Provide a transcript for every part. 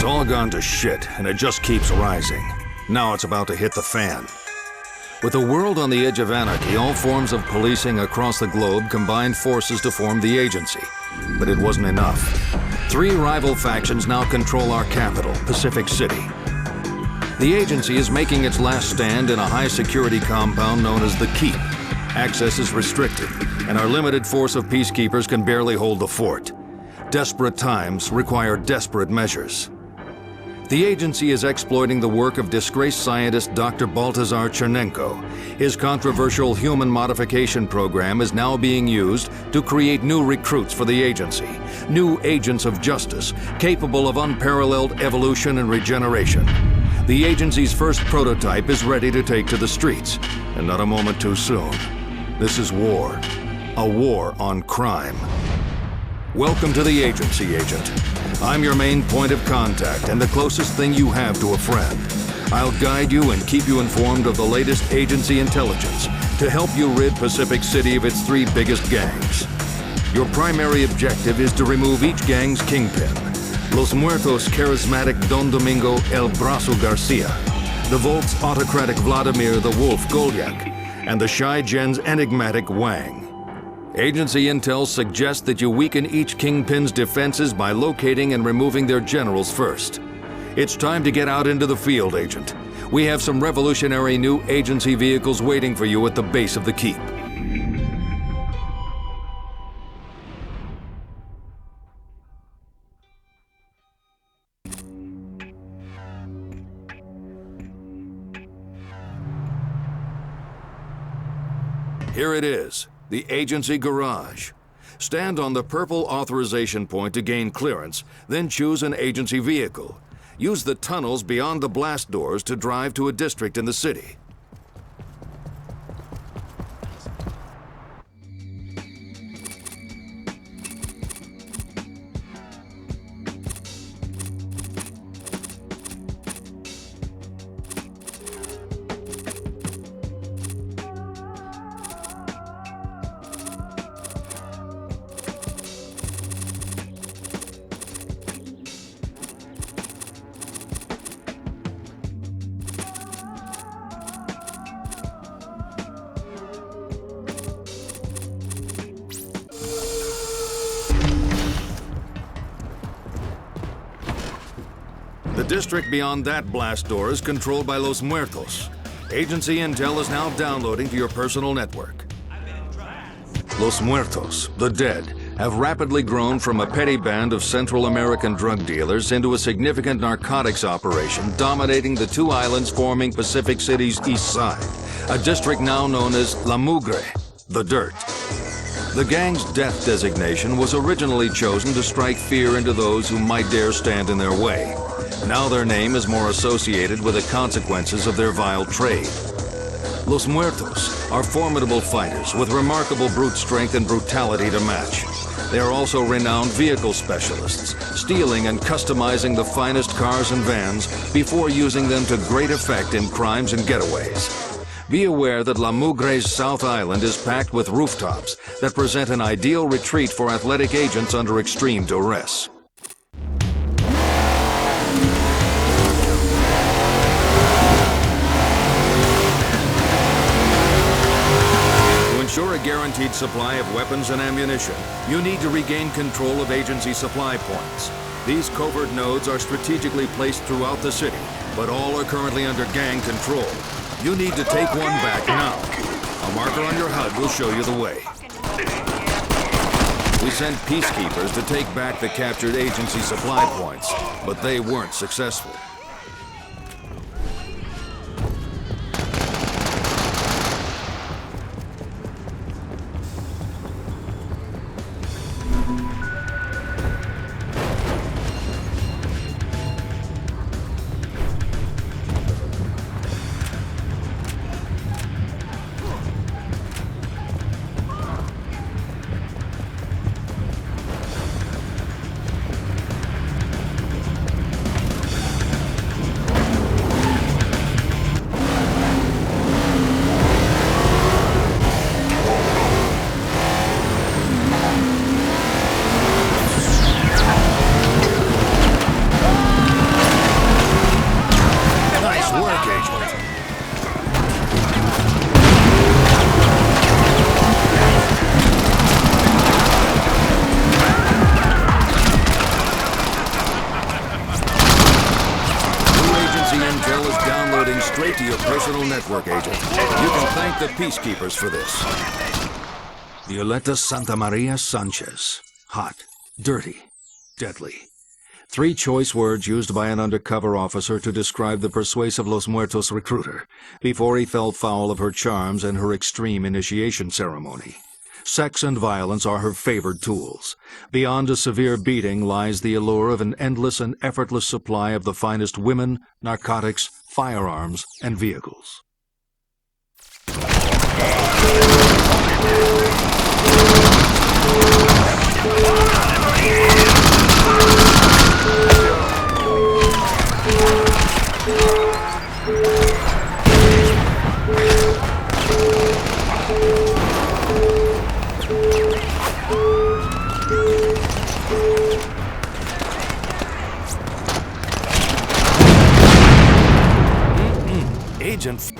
It's all gone to shit, and it just keeps rising. Now it's about to hit the fan. With the world on the edge of anarchy, all forms of policing across the globe combined forces to form the agency. But it wasn't enough. 3 rival factions now control our capital, Pacific City. The agency is making its last stand in a high-security compound known as the Keep. Access is restricted, and our limited force of peacekeepers can barely hold the fort. Desperate times require desperate measures. The agency is exploiting the work of disgraced scientist Dr. Baltazar Chernenko. His controversial human modification program is now being used to create new recruits for the agency, new agents of justice, capable of unparalleled evolution and regeneration. The agency's first prototype is ready to take to the streets, and not a moment too soon. This is war, a war on crime. Welcome to the agency, Agent. I'm your main point of contact and the closest thing you have to a friend. I'll guide you and keep you informed of the latest agency intelligence to help you rid Pacific City of its 3 biggest gangs. Your primary objective is to remove each gang's kingpin. Los Muertos' charismatic Don Domingo El Brazo Garcia, the Volt's autocratic Vladimir the Wolf Golyak, and the Shy Gen's enigmatic Wang. Agency intel suggests that you weaken each kingpin's defenses by locating and removing their generals first. It's time to get out into the field, Agent. We have some revolutionary new agency vehicles waiting for you at the base of the Keep. Here it is. The agency garage. Stand on the purple authorization point to gain clearance, then choose an agency vehicle. Use the tunnels beyond the blast doors to drive to a district in the city. The district beyond that blast door is controlled by Los Muertos. Agency intel is now downloading to your personal network. Los Muertos, the dead, have rapidly grown from a petty band of Central American drug dealers into a significant narcotics operation dominating the 2 islands forming Pacific City's east side, a district now known as La Mugre, the dirt. The gang's death designation was originally chosen to strike fear into those who might dare stand in their way. Now their name is more associated with the consequences of their vile trade. Los Muertos are formidable fighters with remarkable brute strength and brutality to match. They are also renowned vehicle specialists, stealing and customizing the finest cars and vans before using them to great effect in crimes and getaways. Be aware that La Mugre's South Island is packed with rooftops that present an ideal retreat for athletic agents under extreme duress. To ensure a guaranteed supply of weapons and ammunition, you need to regain control of agency supply points. These covert nodes are strategically placed throughout the city, but all are currently under gang control. You need to take one back now. A marker on your HUD will show you the way. We sent peacekeepers to take back the captured agency supply points, but they weren't successful. to your personal network, Agent. You can thank the peacekeepers for this. Violeta Santa Maria Sanchez. Hot, dirty, deadly. 3 choice words used by an undercover officer to describe the persuasive Los Muertos recruiter before he fell foul of her charms and her extreme initiation ceremony. Sex and violence are her favored tools. Beyond a severe beating lies the allure of an endless and effortless supply of the finest women, narcotics, firearms, and vehicles. Agent.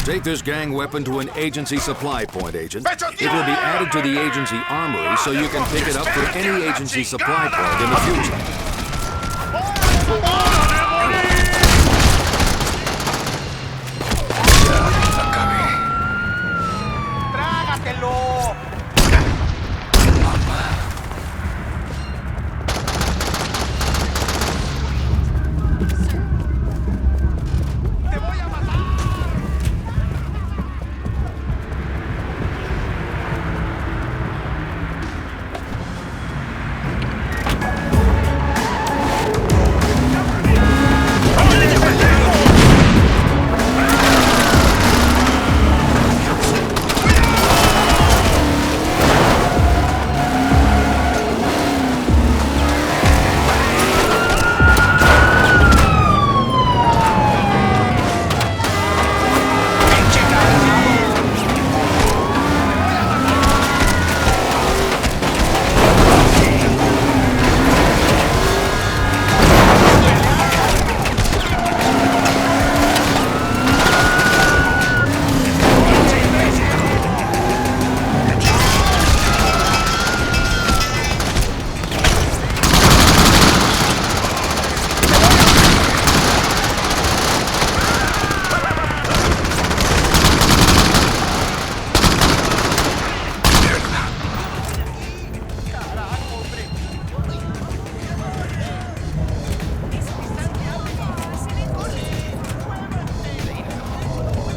Take this gang weapon to an agency supply point, Agent. It will be added to the agency armory so you can pick it up for any agency supply point in the future.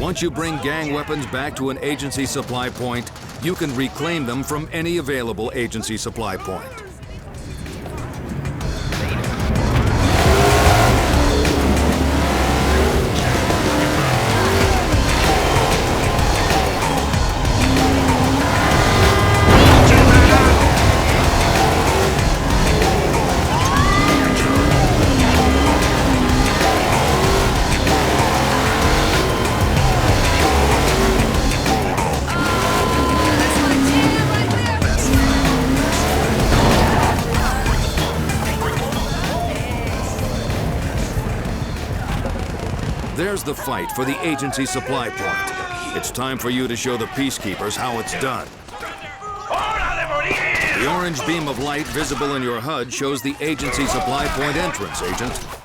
Once you bring gang weapons back to an agency supply point, you can reclaim them from any available agency supply point. There's the fight for the agency supply point. It's time for you to show the peacekeepers how it's done. The orange beam of light visible in your HUD shows the agency supply point entrance, Agent.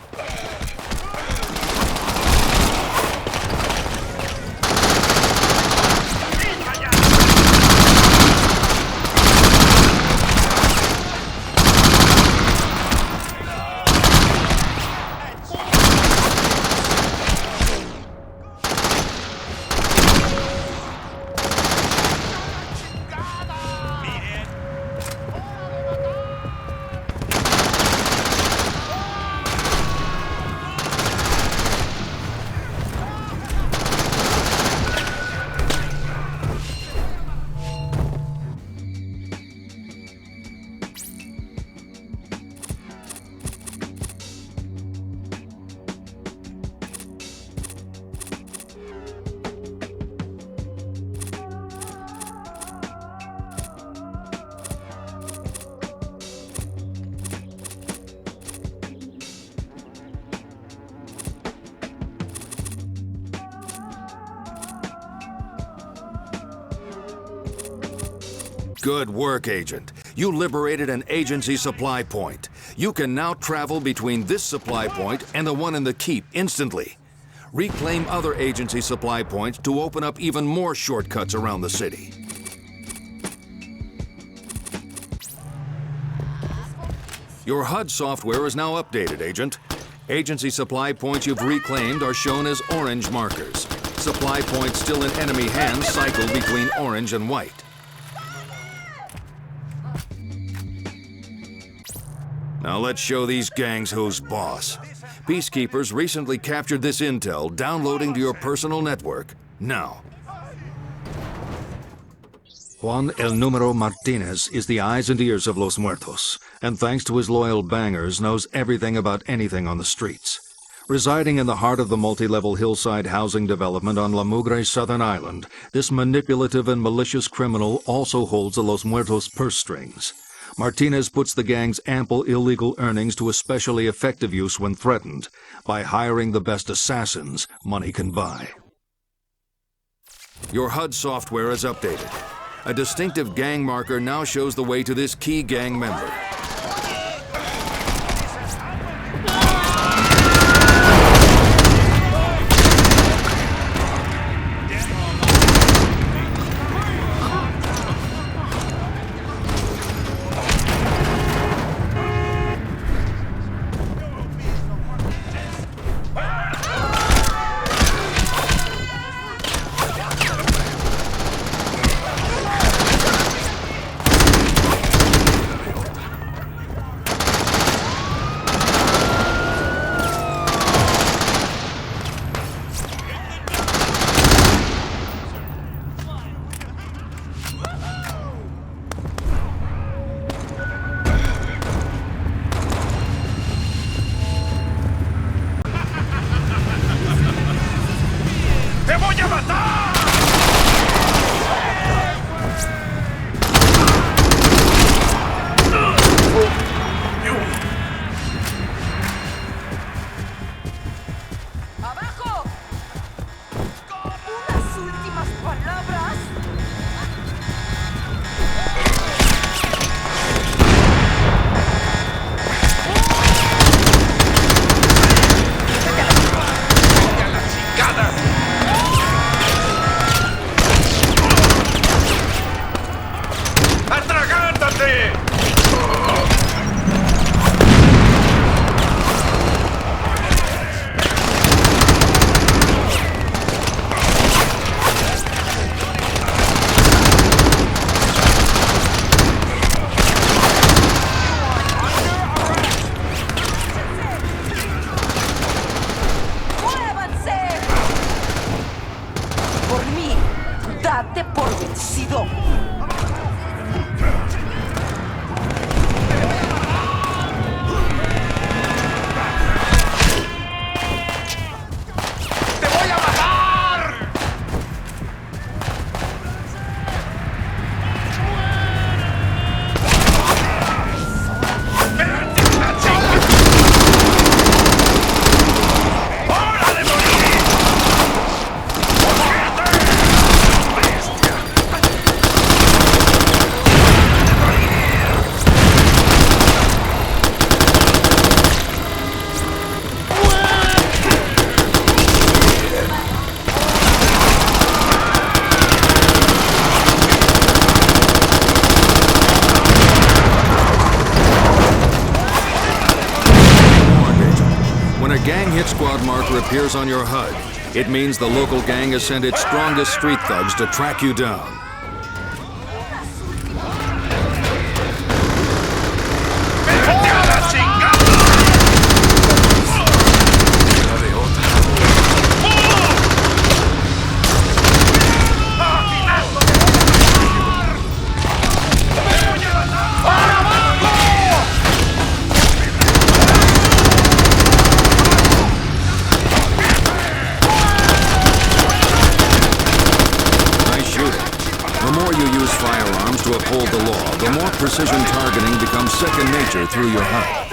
Good work, Agent. You liberated an agency supply point. You can now travel between this supply point and the one in the keep instantly. Reclaim other agency supply points to open up even more shortcuts around the city. Your HUD software is now updated, Agent. Agency supply points you've reclaimed are shown as orange markers. Supply points still in enemy hands cycle between orange and white. Now let's show these gangs who's boss. Peacekeepers recently captured this intel, downloading to your personal network. Now. Juan El Número Martinez is the eyes and ears of Los Muertos, and thanks to his loyal bangers, knows everything about anything on the streets. Residing in the heart of the multi-level hillside housing development on La Mugre Southern Island, this manipulative and malicious criminal also holds the Los Muertos purse strings. Martinez puts the gang's ample illegal earnings to especially effective use when threatened, by hiring the best assassins money can buy. Your HUD software is updated. A distinctive gang marker now shows the way to this key gang member. gang hit squad marker appears on your HUD, it means the local gang has sent its strongest street thugs to track you down. To uphold the law, the more precision targeting becomes second nature through your HUD.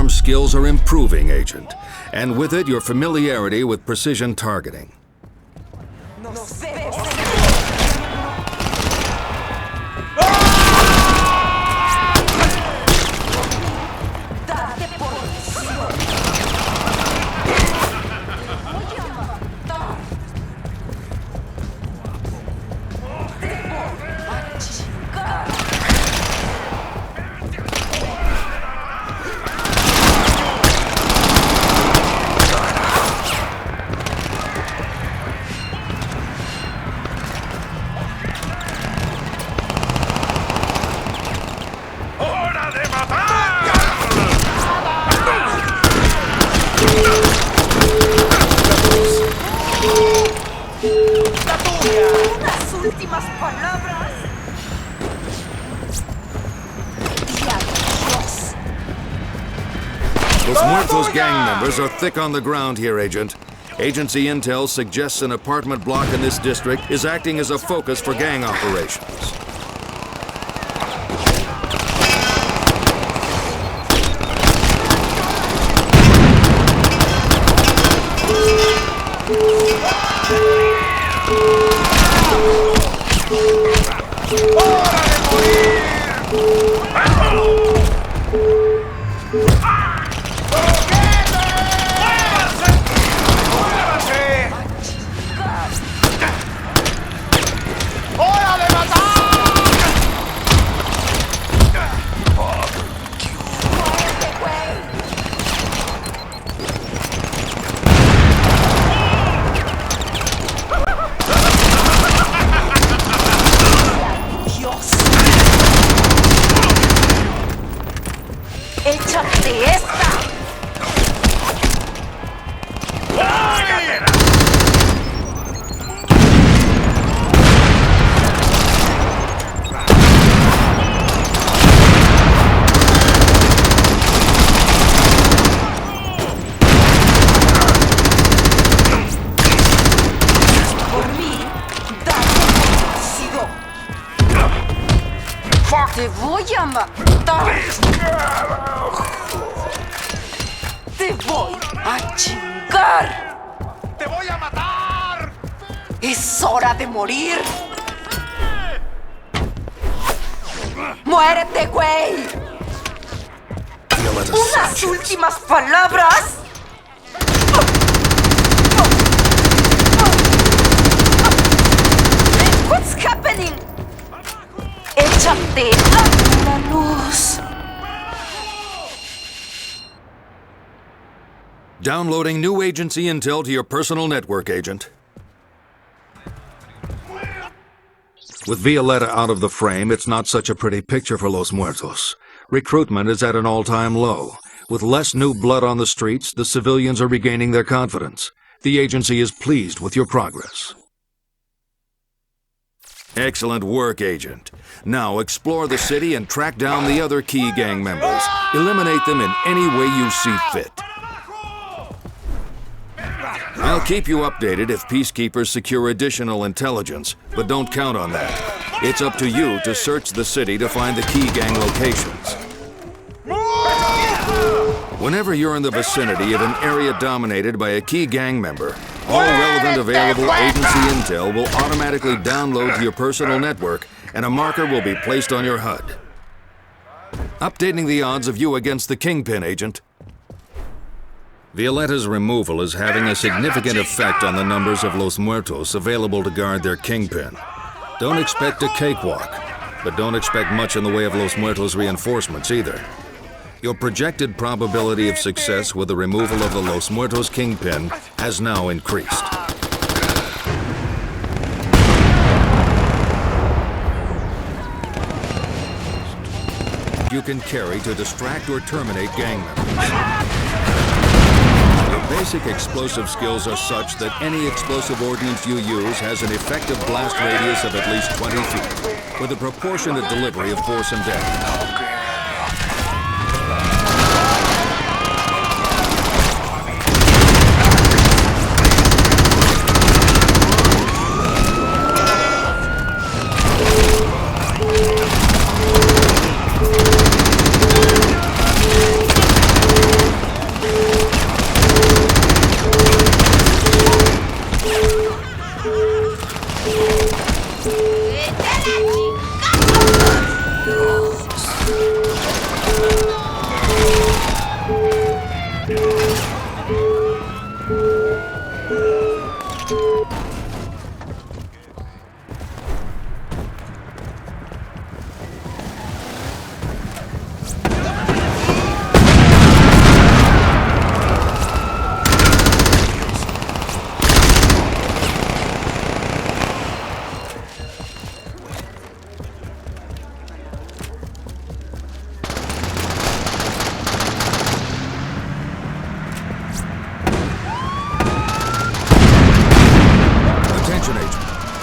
Skills are improving, Agent, and with it, your familiarity with precision targeting. Últimas palabras. Los Muertos gang members are thick on the ground here, Agent. Agency intel suggests an apartment block in this district is acting as a focus for gang operations. ¡Échate esta! Por mí, dame sido. Te voy a matar. ¡Te voy a chingar! ¡Te voy a matar! ¡Es hora de morir! ¡Muérete, güey! ¿Unas últimas palabras? What's happening? ¡Échate a la luz! Downloading new agency intel to your personal network, Agent. With Violetta out of the frame, it's not such a pretty picture for Los Muertos. Recruitment is at an all-time low. With less new blood on the streets, the civilians are regaining their confidence. The agency is pleased with your progress. Excellent work, Agent. Now explore the city and track down the other key gang members. Eliminate them in any way you see fit. I'll keep you updated if peacekeepers secure additional intelligence, but don't count on that. It's up to you to search the city to find the key gang locations. Whenever you're in the vicinity of an area dominated by a key gang member, all relevant available agency intel will automatically download to your personal network, and a marker will be placed on your HUD. Updating the odds of you against the Kingpin, Agent. Violetta's removal is having a significant effect on the numbers of Los Muertos available to guard their Kingpin. Don't expect a cakewalk, but don't expect much in the way of Los Muertos reinforcements either. Your projected probability of success with the removal of the Los Muertos Kingpin has now increased. You can carry to distract or terminate gang members. Your basic explosive skills are such that any explosive ordnance you use has an effective blast radius of at least 20 feet, with a proportionate delivery of force and damage.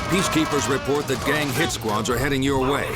Peacekeepers report that gang hit squads are heading your way.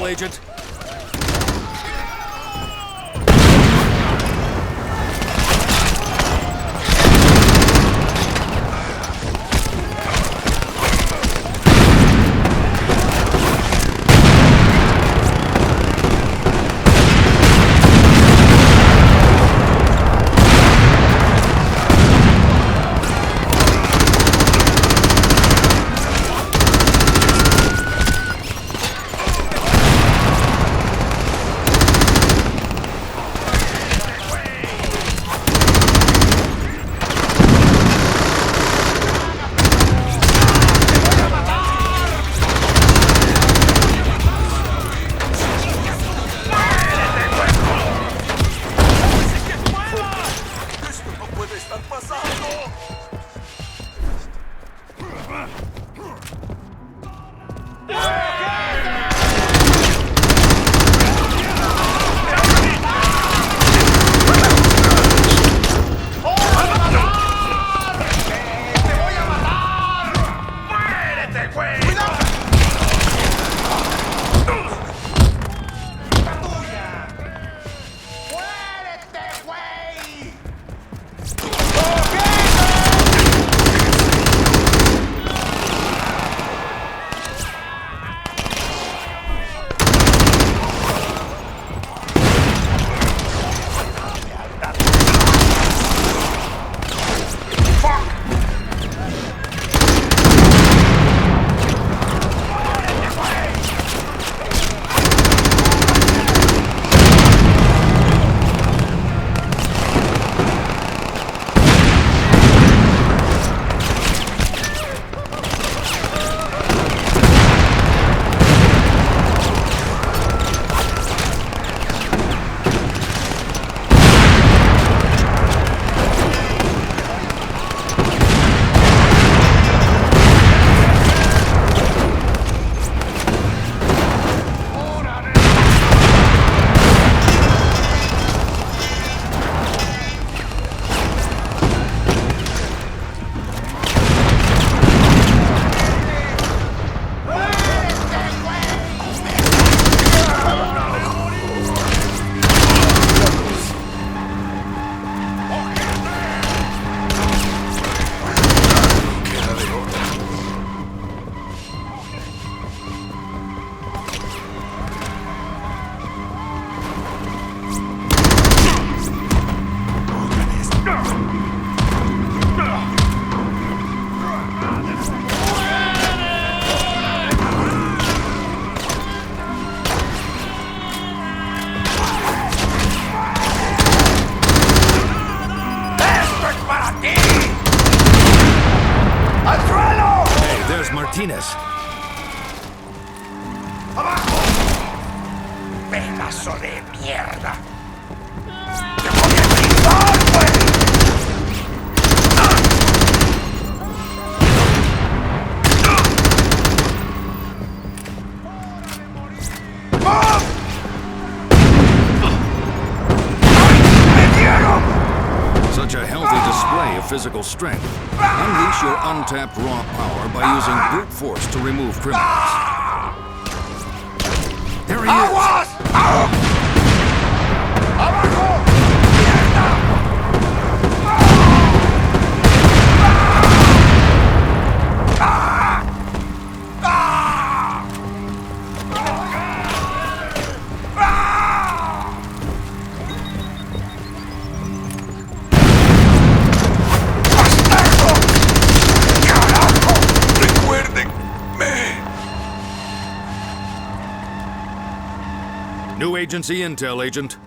Agent. Martinez. ¡Abajo! ¡Pedazo de mierda! ¡Te voy a gritar, güey! ¡Ah! ¡Me dieron! Such a healthy display of physical strength. Unleash your untapped raw power by using brute force to remove criminals. There he is! ¡Aguas! ¡Ah! ¡Abajo! ¡Mierda! ¡Ah! ¡Ah! ¡Ah! ¡Bastardo! ¡Carajo! ¡Recuérdenme! New agency intel, Agent.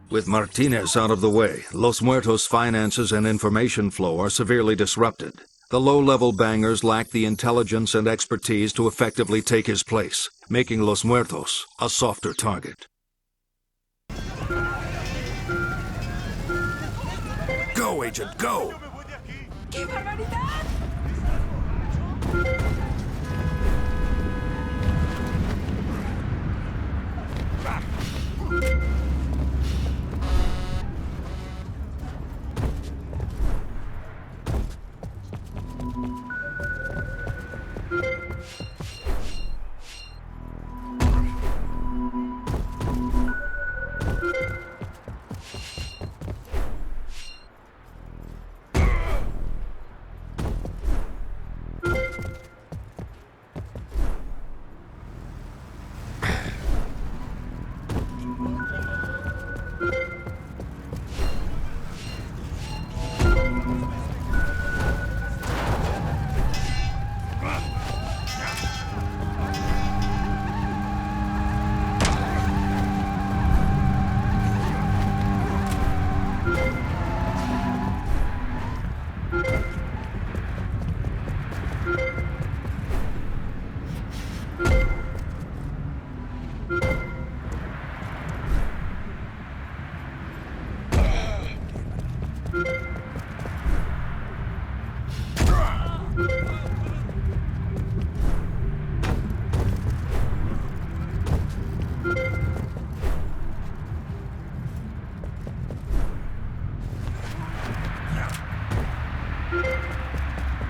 With Martinez out of the way, Los Muertos' finances and information flow are severely disrupted. The low-level bangers lack the intelligence and expertise to effectively take his place, making Los Muertos a softer target. Go, Agent, go! ¡Qué barbaridad!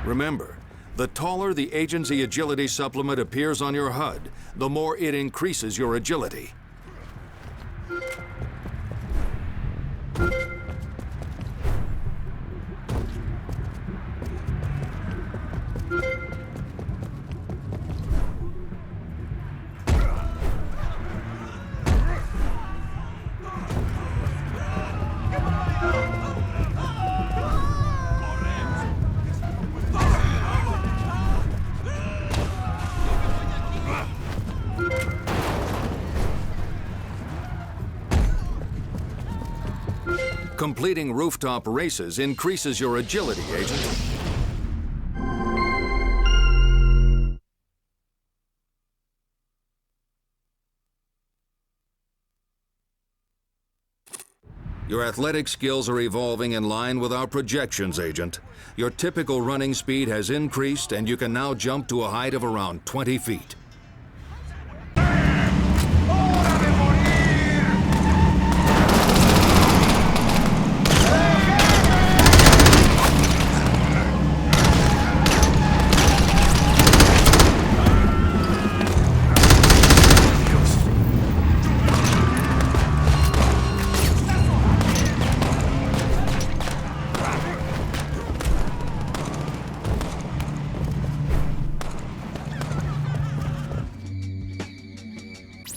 Remember, the taller the agency agility supplement appears on your HUD, the more it increases your agility. Completing rooftop races increases your agility, Agent. Your athletic skills are evolving in line with our projections, Agent. Your typical running speed has increased, and you can now jump to a height of around 20 feet.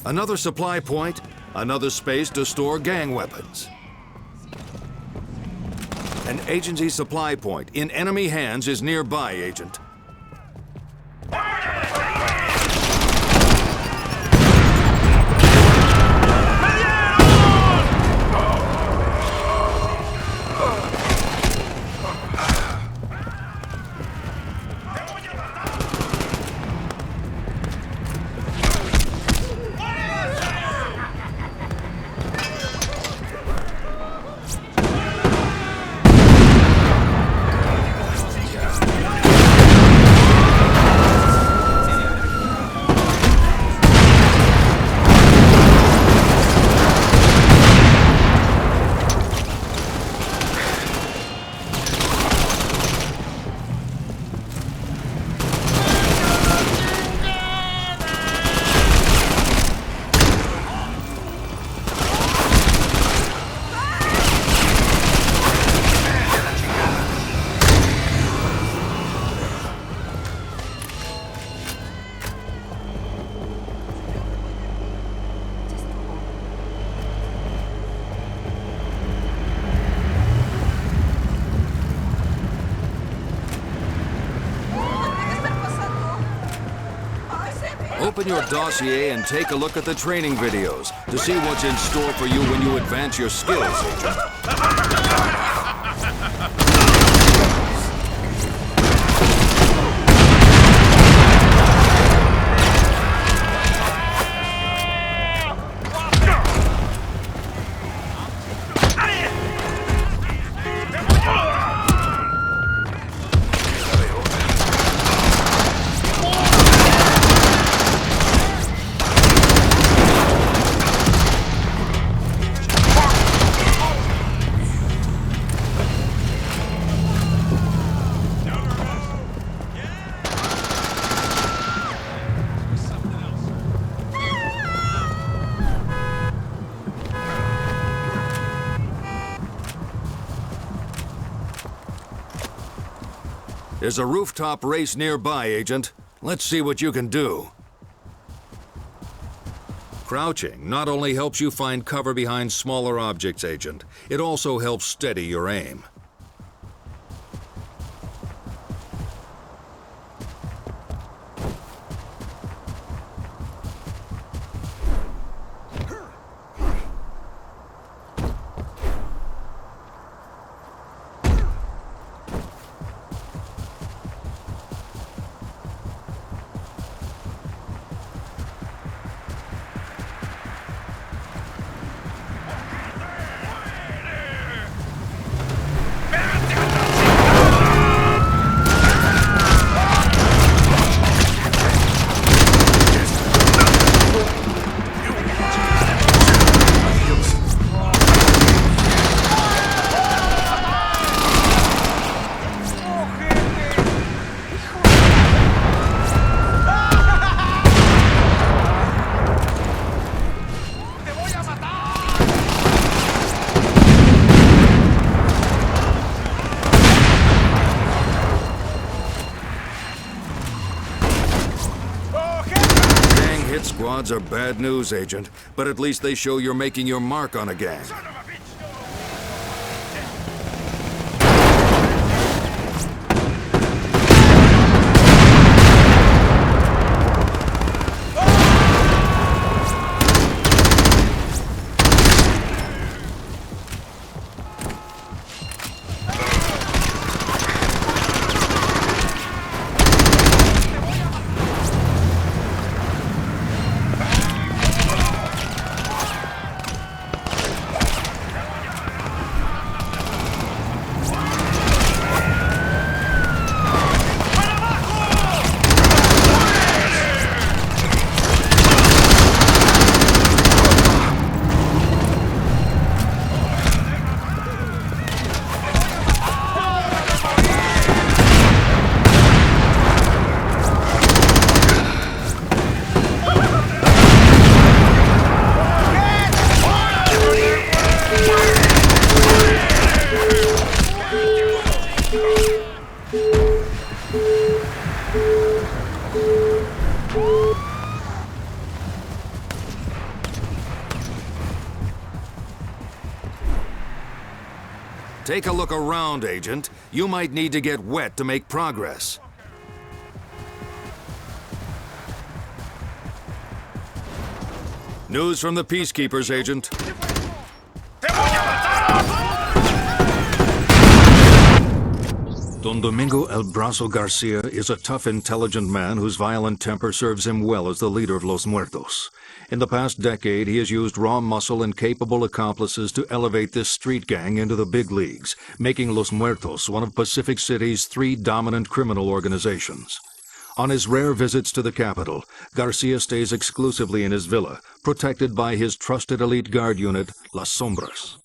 Another supply point, another space to store gang weapons. An agency supply point in enemy hands is nearby, Agent. Open your dossier and take a look at the training videos to see what's in store for you when you advance your skills, Agent. There's a rooftop race nearby, Agent. Let's see what you can do. Crouching not only helps you find cover behind smaller objects, Agent, it also helps steady your aim. squads are bad news, Agent, but at least they show you're making your mark on a gang. Take a look around, Agent. You might need to get wet to make progress. News from the Peacekeepers, Agent. Don Domingo El Brazo Garcia is a tough, intelligent man whose violent temper serves him well as the leader of Los Muertos. In the past decade, he has used raw muscle and capable accomplices to elevate this street gang into the big leagues, making Los Muertos one of Pacific City's 3 dominant criminal organizations. On his rare visits to the capital, Garcia stays exclusively in his villa, protected by his trusted elite guard unit, Las Sombras.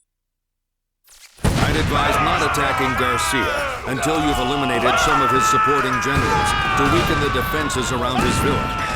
I'd advise not attacking Garcia until you've eliminated some of his supporting generals to weaken the defenses around his villa.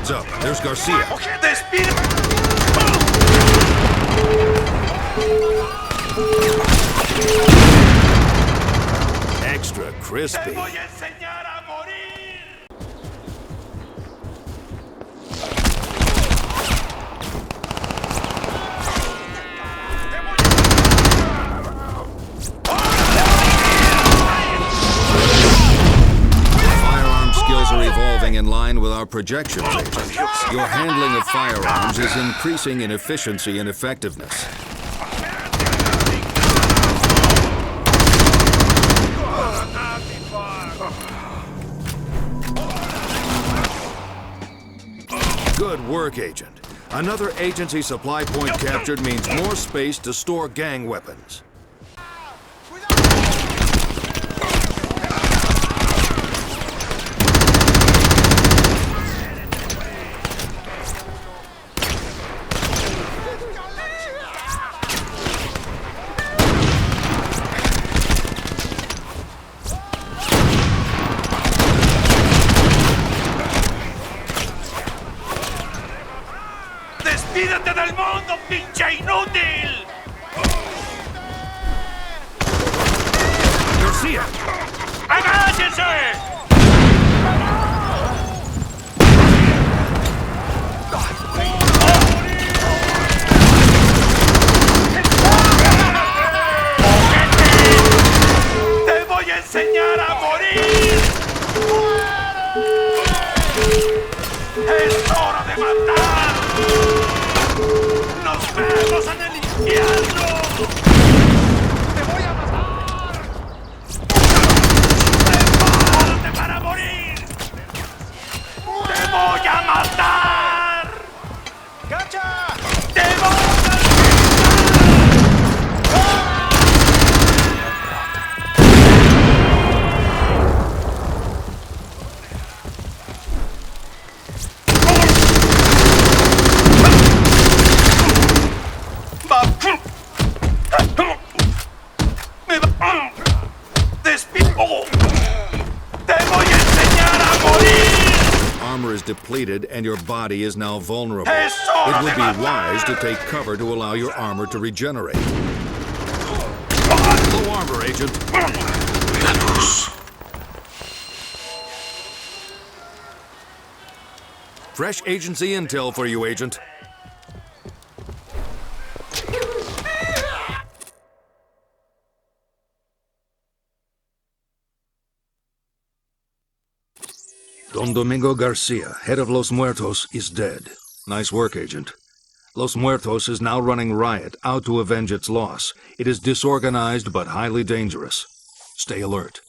Heads up, there's Garcia. ¡Despide! Extra ¡Te crispy. voy a enseñar a morir! Firearm skills are evolving in line with our projections, Agent. Your handling of firearms is increasing in efficiency and effectiveness. Good work, Agent. Another agency supply point captured means more space to store gang weapons. ¡Despídete del mundo, pinche inútil! Garcia! ¡Agáchense! ¡Te voy a enseñar a morir! ¡Es hora de matar! ¡Nos vemos en el infierno! ¡Te voy a matar! ¡Prepárate para morir! ¡Te voy a matar! ¡Cacha! ¡Te voy a matar! ¡Te voy a enseñar a morir! Armor is depleted and your body is now vulnerable. Es hora It would de be matar. wise to take cover to allow your armor to regenerate. Low armor, Agent. Fresh agency intel for you, Agent. Don Domingo Garcia, head of Los Muertos, is dead. Nice work, Agent. Los Muertos is now running riot, out to avenge its loss. It is disorganized but highly dangerous. Stay alert.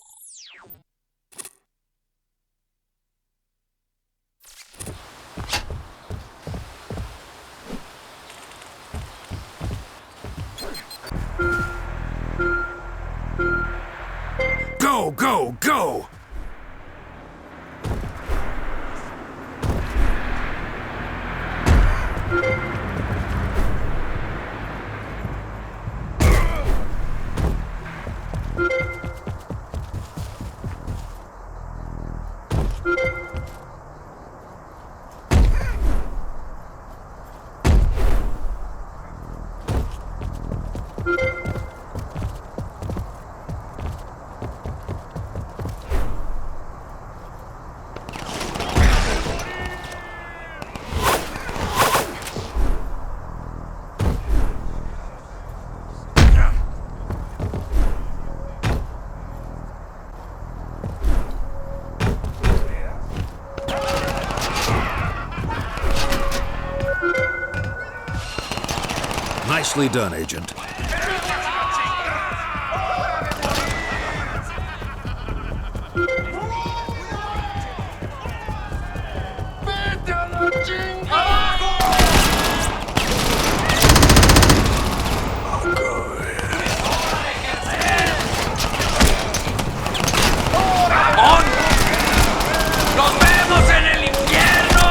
Go, go, go! Nicely done, Agent. ¡Nos vemos en el infierno!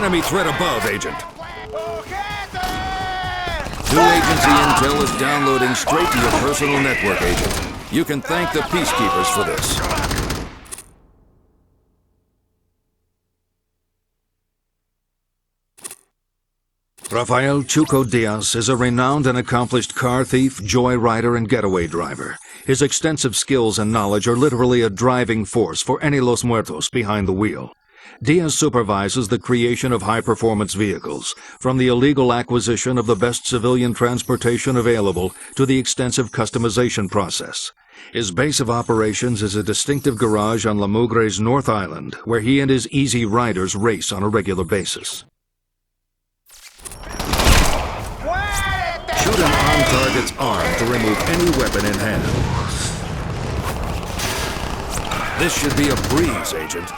Enemy threat above, Agent. New agency intel is downloading straight to your personal network, Agent. You can thank the peacekeepers for this. Rafael Chuco Diaz is a renowned and accomplished car thief, joyrider, and getaway driver. His extensive skills and knowledge are literally a driving force for any Los Muertos behind the wheel. Diaz supervises the creation of high-performance vehicles, from the illegal acquisition of the best civilian transportation available to the extensive customization process. His base of operations is a distinctive garage on La Mugre's North Island, where he and his easy riders race on a regular basis. Shoot an armed target's arm to remove any weapon in hand. This should be a breeze, Agent.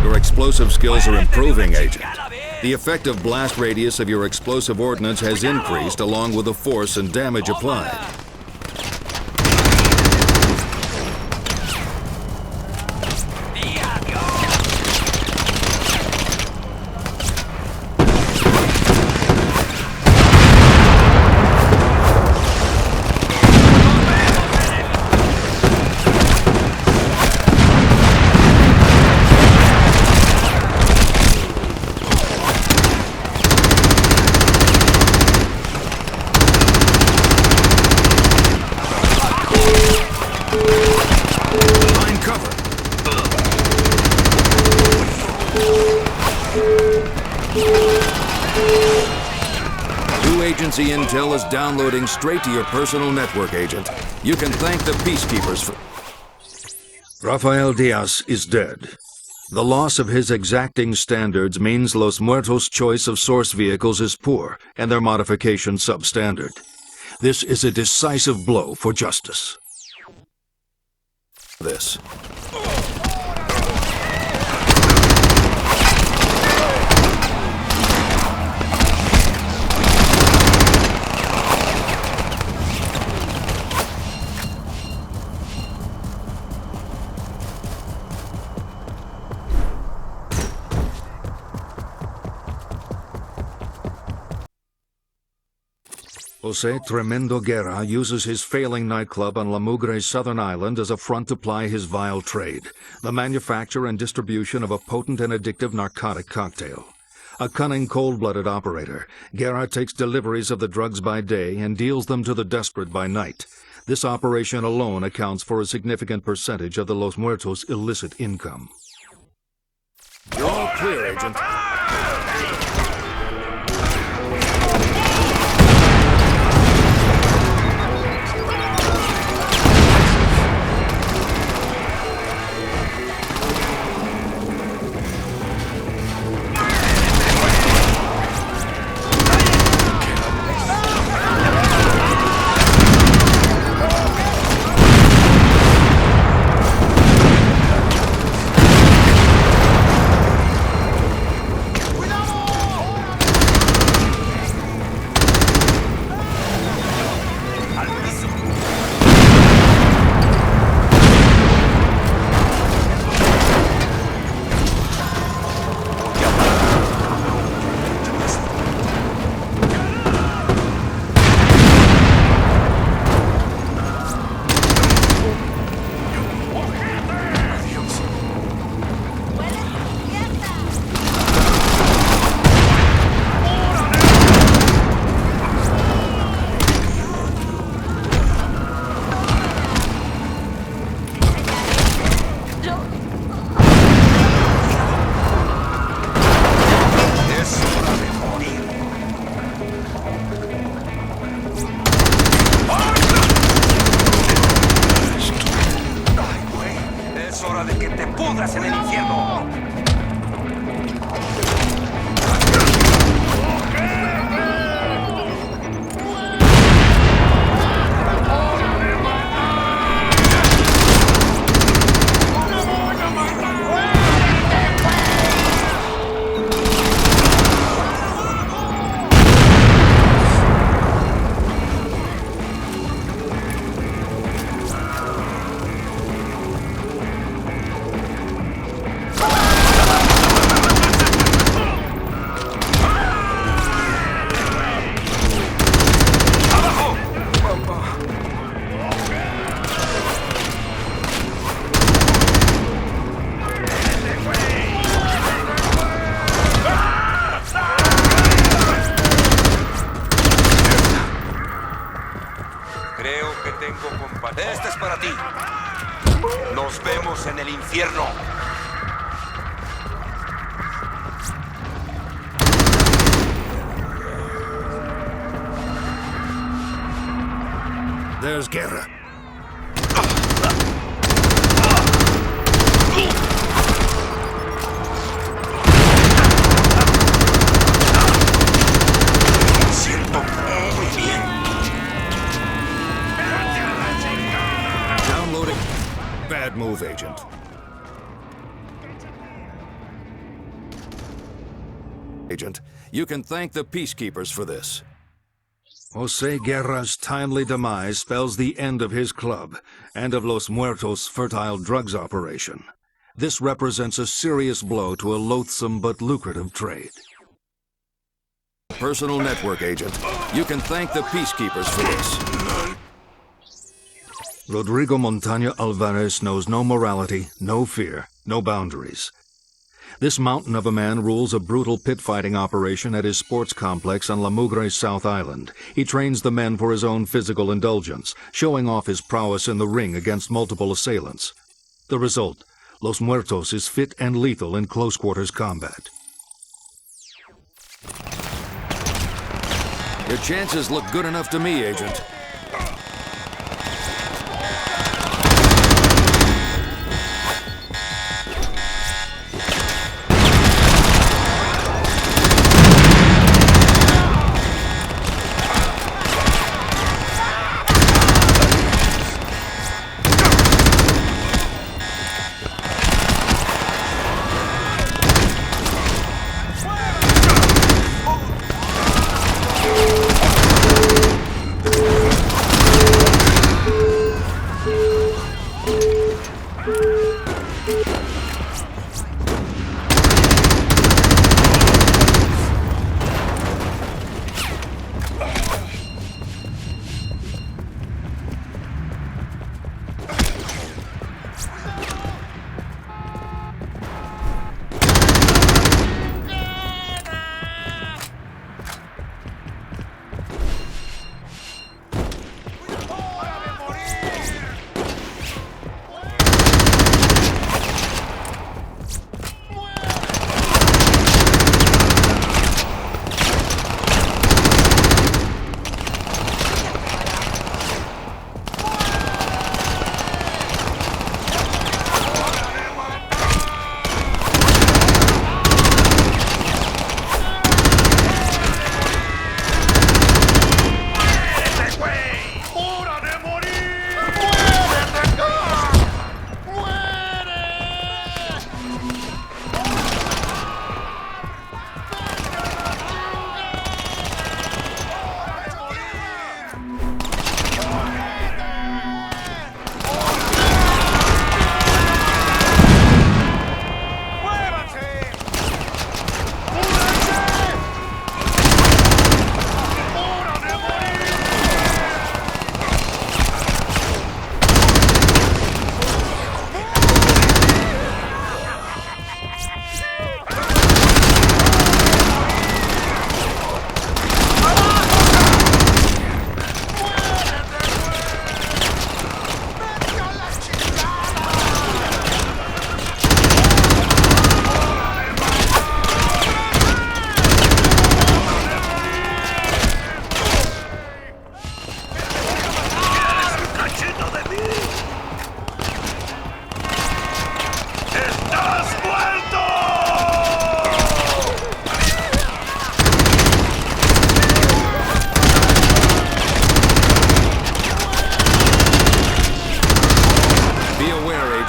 Your explosive skills are improving, Agent. The effective blast radius of your explosive ordnance has increased along with the force and damage applied. Agency intel is downloading straight to your personal network, Agent. You can thank the peacekeepers for... Rafael Diaz is dead. The loss of his exacting standards means Los Muertos' choice of source vehicles is poor, and their modification substandard. This is a decisive blow for justice. This. Jose Tremendo Guerra uses his failing nightclub on La Mugre's southern island as a front to ply his vile trade, the manufacture and distribution of a potent and addictive narcotic cocktail. A cunning, cold-blooded operator, Guerra takes deliveries of the drugs by day and deals them to the desperate by night. This operation alone accounts for a significant percentage of the Los Muertos' illicit income. You're all clear, Agent. hora de que te pudras en el infierno. Creo que tengo compasión. Este es para ti. Nos vemos en el infierno. There's Guerra. Siento muy bien. Downloading. Bad move, Agent. Agent, you can thank the peacekeepers for this. Jose Guerra's timely demise spells the end of his club and of Los Muertos' fertile drugs operation. This represents a serious blow to a loathsome but lucrative trade. Personal network, Agent. You can thank the peacekeepers for this. Rodrigo Montaña Alvarez knows no morality, no fear, no boundaries. This mountain of a man rules a brutal pit-fighting operation at his sports complex on La Mugre's South Island. He trains the men for his own physical indulgence, showing off his prowess in the ring against multiple assailants. The result, Los Muertos is fit and lethal in close-quarters combat. Your chances look good enough to me, Agent.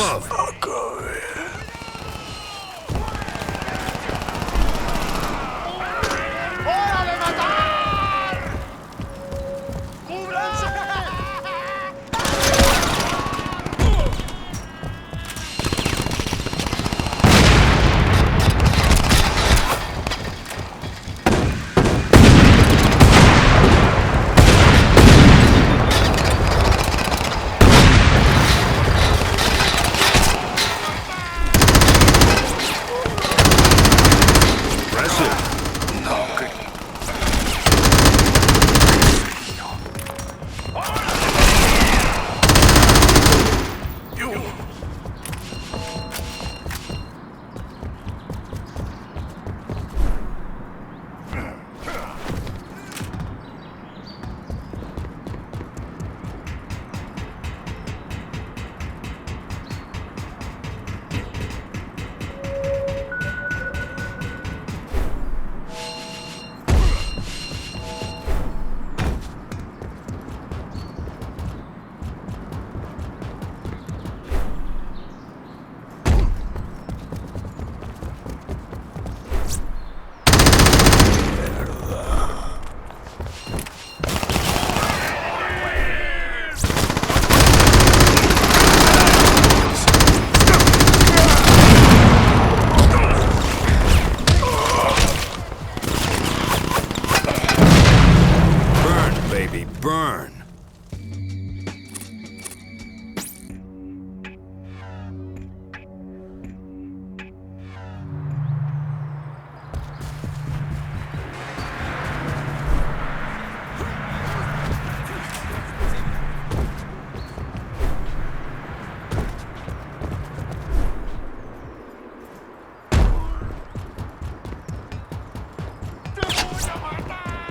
above. Burn.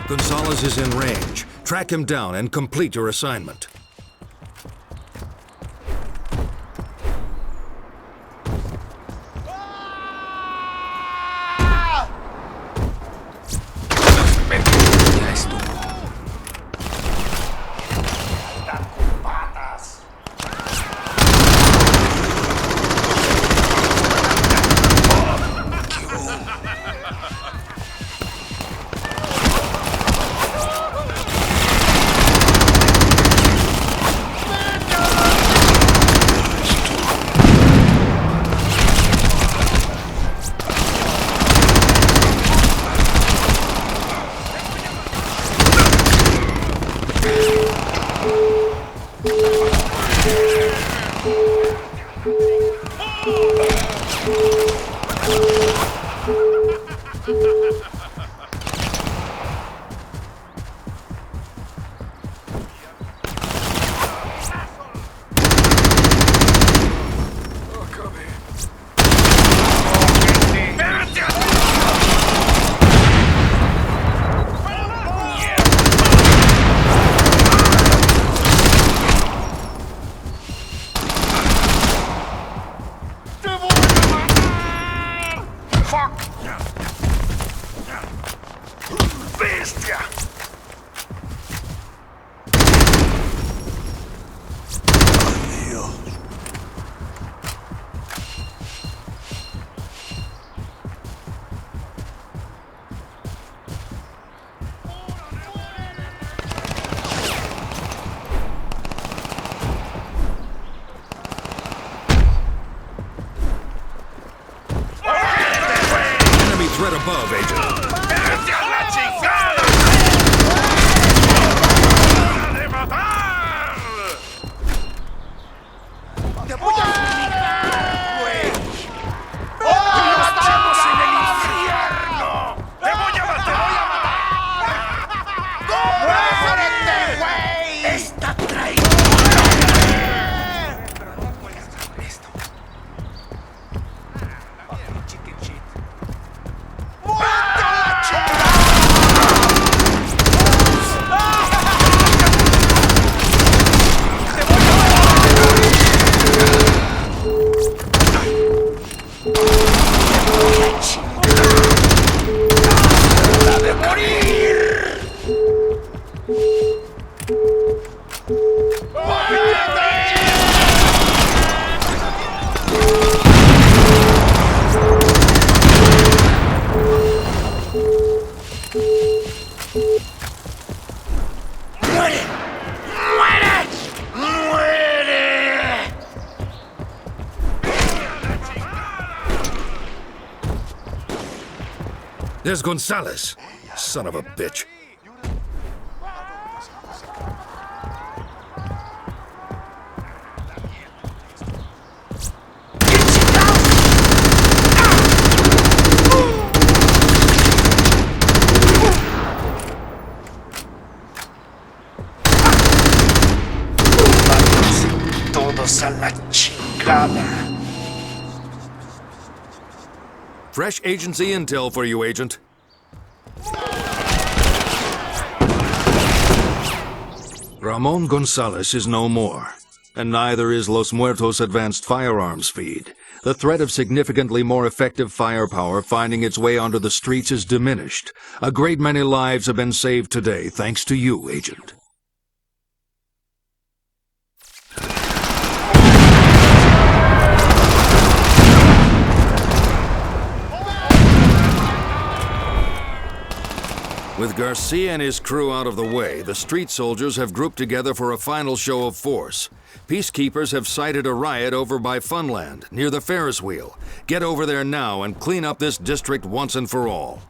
Gonzalez is in range. Track him down and complete your assignment. Threat above, Agent. ¡Vete a la chingada! ¡De matar! ¡Te voy a fulminar, güey! ¡Nos vemos en el infierno! ¡Te voy a matar! ¡Muérete, güey! ¡Esta traidora! Pero no puedes hacer esto. Chicken shit. There's Gonzalez. Son of a bitch. Todos a la chingada. Fresh agency intel for you, Agent. Ramon Gonzalez is no more, and neither is Los Muertos' advanced firearms feed. The threat of significantly more effective firepower finding its way onto the streets is diminished. A great many lives have been saved today, thanks to you, Agent. With Garcia and his crew out of the way, the street soldiers have grouped together for a final show of force. Peacekeepers have sighted a riot over by Funland, near the Ferris wheel. Get over there now and clean up this district once and for all.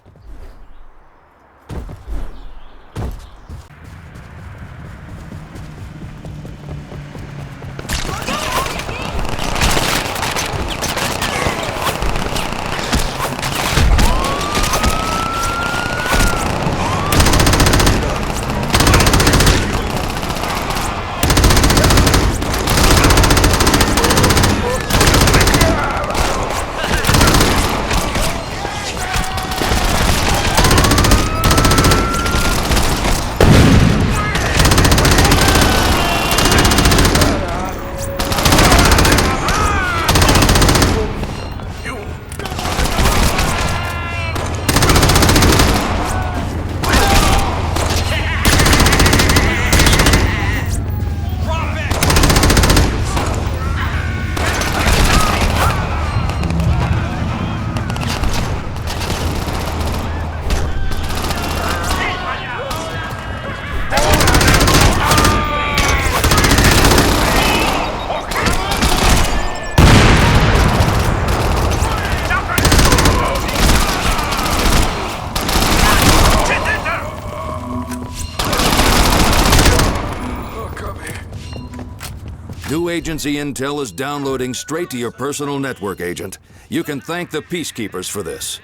New agency intel is downloading straight to your personal network, Agent. You can thank the Peacekeepers for this.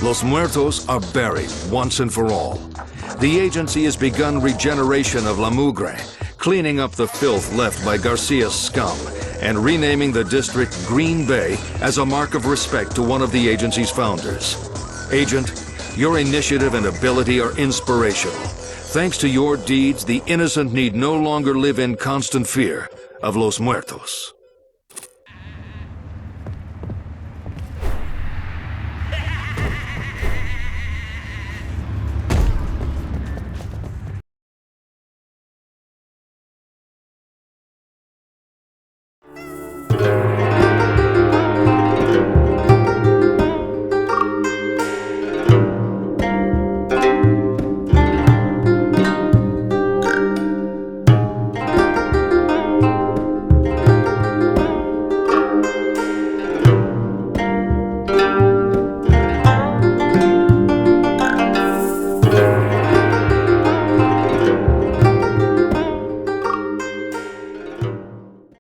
Los Muertos are buried once and for all. The agency has begun regeneration of La Mugre, cleaning up the filth left by Garcia's scum, and renaming the district Green Bay as a mark of respect to one of the agency's founders. Agent, your initiative and ability are inspirational. Thanks to your deeds, the innocent need no longer live in constant fear of Los Muertos.